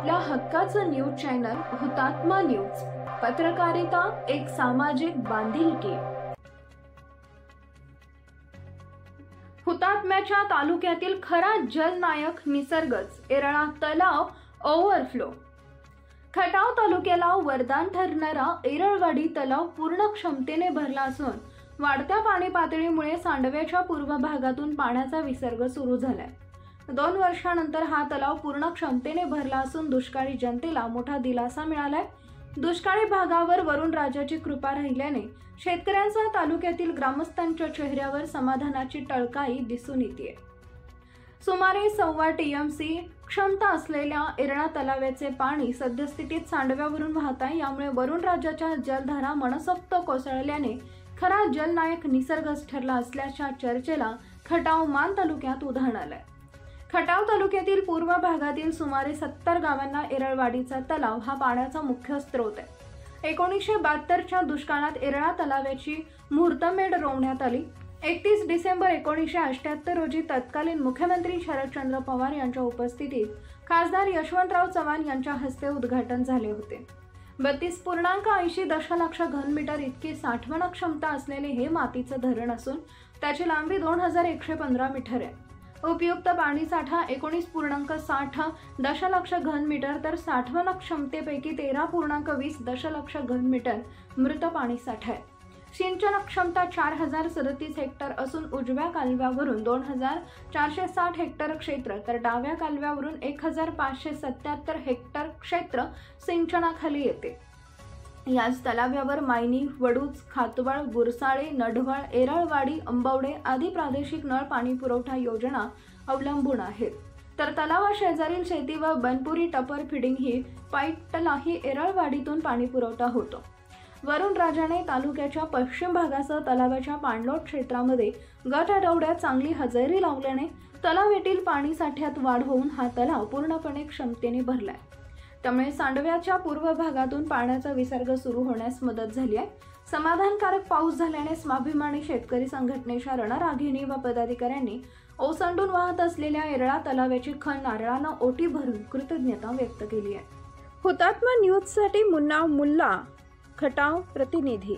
आपल्या हक्काचं news channel हुतात्मा न्यूज। पत्रकारिता एक सामाजिक बांधिलकी। हुतात्म्याच्या तालुक्यातील खरा जलनायक निसर्गच एरळा तलाव ओव्हरफ्लो। खटाव तालुक्याला वरदान ठरणारा एरळवाडी तलाव पूर्ण क्षमतेने भरला असून वाढत्या पाणी पातळीमुळे सांडव्याच्या पूर्व भागातून पाण्याचा विसर्ग सुरू झालाय। 2 वर्षांनंतर हा तलाव पूर्ण क्षमतेने भरला असून दुष्काळी जनतेला मोठा दिलासा मिळालाय। दुष्काळी भागावर वरुण राजाची कृपा राहिल्याने शेतकऱ्यांसह तालुक्यातील ग्रामस्थांच्या चेहऱ्यावर समाधानाची टळकाई दिसून येते। सुमारे 1.25 TMC क्षमता असलेल्या एरळा तलावाचे पाणी सद्यस्थितीत सांडव्यावरून वाहत आहे। यामुळे वरुण राजाच्या जलधारा मनसोक्त कोसळल्याने खरा जलनायक निसर्गच ठरला असल्याच्या चर्चेला खटाव मान तालुक्यात उधाण आलंय। खटाव तालुक्यातील पूर्व भागातील सुमारे 70 गावांना एरळवाडीचा तलाव हा पाण्याचा मुख्य स्रोत आहे। 1972च्या दुष्काळात एरळा तलावाची मुहूर्तमेढ रोवण्यात आली। 31 डिसेंबर 1978 रोजी तत्कालीन मुख्यमंत्री शरदचंद्र पवार यांच्या उपस्थितीत खासदार यशवंतराव चव्हाण यांच्या हस्ते उद्घाटन झाले होते। 32.80 दशलक्ष घनमीटर इतकी साठवण क्षमता असलेले हे मातीचे धरण असून त्याची लांबी 2115 मीटर आहे। उपयुक्त पाणीसाठा 19.60 दशलक्ष घनमीटर तर साठवण क्षमतेपैकी 13.20 दशलक्ष घनमीटर मृत पाणीसाठा आहे। सिंचन क्षमता 4037 हेक्टर असून उजव्या कालव्यावरून 2460 हेक्टर क्षेत्र तर डाव्या कालव्यावरून 1577 हेक्टर क्षेत्र सिंचनाखाली येते। याच तलाव्यावर मायनी, वडूज, खातवळ, गुरसाळे, नढवळ, एरळवाडी, अंबवडे आदी प्रादेशिक नळ पाणी पुरवठा योजना अवलंबून आहेत। तर तलावाशेजारील शेती व बनपुरी टपर फिडिंग ही पाईपलाही एरळवाडीतून पाणी पुरवठा होतो। वरुण राजाने तालुक्याच्या पश्चिम भागासह तलावाच्या पाणलोट क्षेत्रामध्ये गत आठवड्यात चांगली हजेरी लावल्याने तलावातील पाणी साठ्यात वाढ होऊन हा तलाव पूर्णपणे क्षमतेने भरलाय। त्यामुळे सांडव्याच्या पूर्व भागातून पाण्याचा विसर्ग सुरू होण्यास मदत झाली आहे। समाधानकारक पाऊस झाल्याने स्वाभिमानी शेतकरी संघटनेच्या रणरागिणी व पदाधिकाऱ्यांनी ओसंडून वाहत असलेल्या एरळा तलावाची खण नारळानं ओटी भरून कृतज्ञता व्यक्त केली आहे। हुतात्मा न्यूज साठी मुन्ना मुल्ला, खटाव प्रतिनिधी।